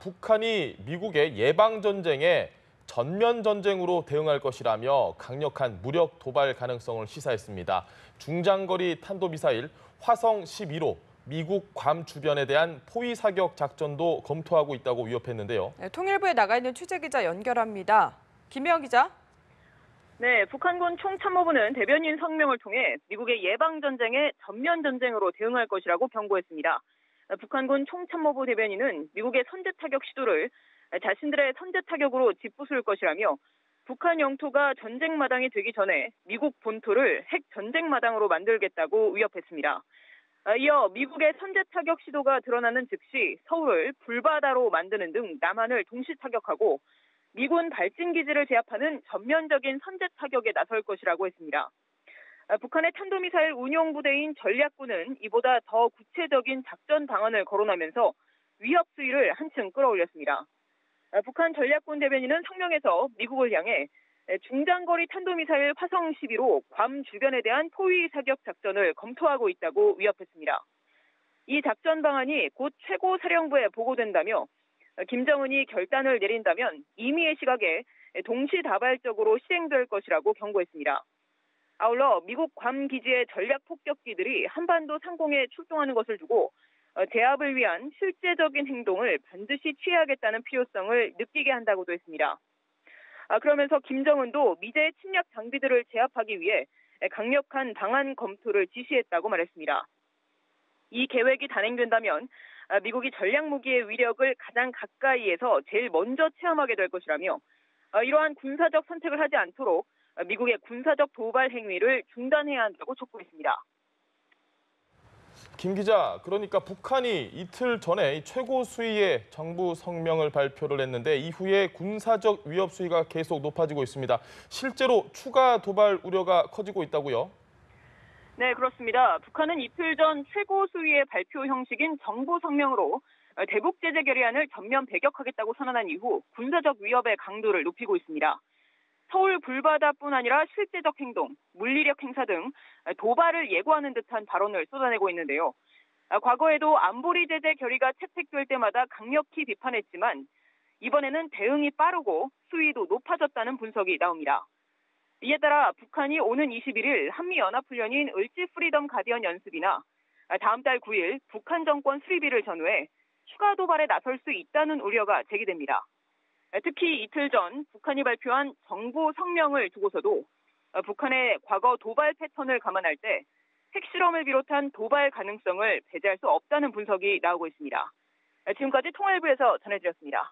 북한이 미국의 예방전쟁에 전면전쟁으로 대응할 것이라며 강력한 무력 도발 가능성을 시사했습니다. 중장거리 탄도미사일 화성 11호, 미국 괌 주변에 대한 포위 사격 작전도 검토하고 있다고 위협했는데요. 네, 통일부에 나가 있는 취재기자 연결합니다. 김혜영 기자. 네, 북한군 총참모부는 대변인 성명을 통해 미국의 예방전쟁에 전면전쟁으로 대응할 것이라고 경고했습니다. 북한군 총참모부 대변인은 미국의 선제타격 시도를 자신들의 선제타격으로 짚부술 것이라며 북한 영토가 전쟁마당이 되기 전에 미국 본토를 핵 전쟁마당으로 만들겠다고 위협했습니다. 이어 미국의 선제타격 시도가 드러나는 즉시 서울을 불바다로 만드는 등 남한을 동시 타격하고 미군 발진기지를 제압하는 전면적인 선제타격에 나설 것이라고 했습니다. 북한의 탄도미사일 운용부대인 전략군은 이보다 더 구체적인 작전 방안을 거론하면서 위협 수위를 한층 끌어올렸습니다. 북한 전략군 대변인은 성명에서 미국을 향해 중장거리 탄도미사일 화성 11호 괌 주변에 대한 포위 사격 작전을 검토하고 있다고 위협했습니다. 이 작전 방안이 곧 최고사령부에 보고된다며 김정은이 결단을 내린다면 임의의 시각에 동시다발적으로 시행될 것이라고 경고했습니다. 아울러 미국 괌 기지의 전략 폭격기들이 한반도 상공에 출동하는 것을 두고 제압을 위한 실제적인 행동을 반드시 취해야겠다는 필요성을 느끼게 한다고도 했습니다. 그러면서 김정은도 미제의 침략 장비들을 제압하기 위해 강력한 방안 검토를 지시했다고 말했습니다. 이 계획이 단행된다면 미국이 전략 무기의 위력을 가장 가까이에서 제일 먼저 체험하게 될 것이라며 이러한 군사적 선택을 하지 않도록 미국의 군사적 도발 행위를 중단해야 한다고 촉구했습니다. 김 기자, 그러니까 북한이 이틀 전에 최고 수위의 정부 성명을 발표를 했는데 이후에 군사적 위협 수위가 계속 높아지고 있습니다. 실제로 추가 도발 우려가 커지고 있다고요? 네, 그렇습니다. 북한은 이틀 전 최고 수위의 발표 형식인 정부 성명으로 대북 제재 결의안을 전면 배격하겠다고 선언한 이후 군사적 위협의 강도를 높이고 있습니다. 서울 불바다뿐 아니라 실제적 행동, 물리력 행사 등 도발을 예고하는 듯한 발언을 쏟아내고 있는데요. 과거에도 안보리 제재 결의가 채택될 때마다 강력히 비판했지만 이번에는 대응이 빠르고 수위도 높아졌다는 분석이 나옵니다. 이에 따라 북한이 오는 21일 한미연합훈련인 을지 프리덤 가디언 연습이나 다음 달 9일 북한 정권 수립일을 전후해 추가 도발에 나설 수 있다는 우려가 제기됩니다. 특히 이틀 전 북한이 발표한 정부 성명을 두고서도 북한의 과거 도발 패턴을 감안할 때 핵실험을 비롯한 도발 가능성을 배제할 수 없다는 분석이 나오고 있습니다. 지금까지 통일부에서 전해드렸습니다.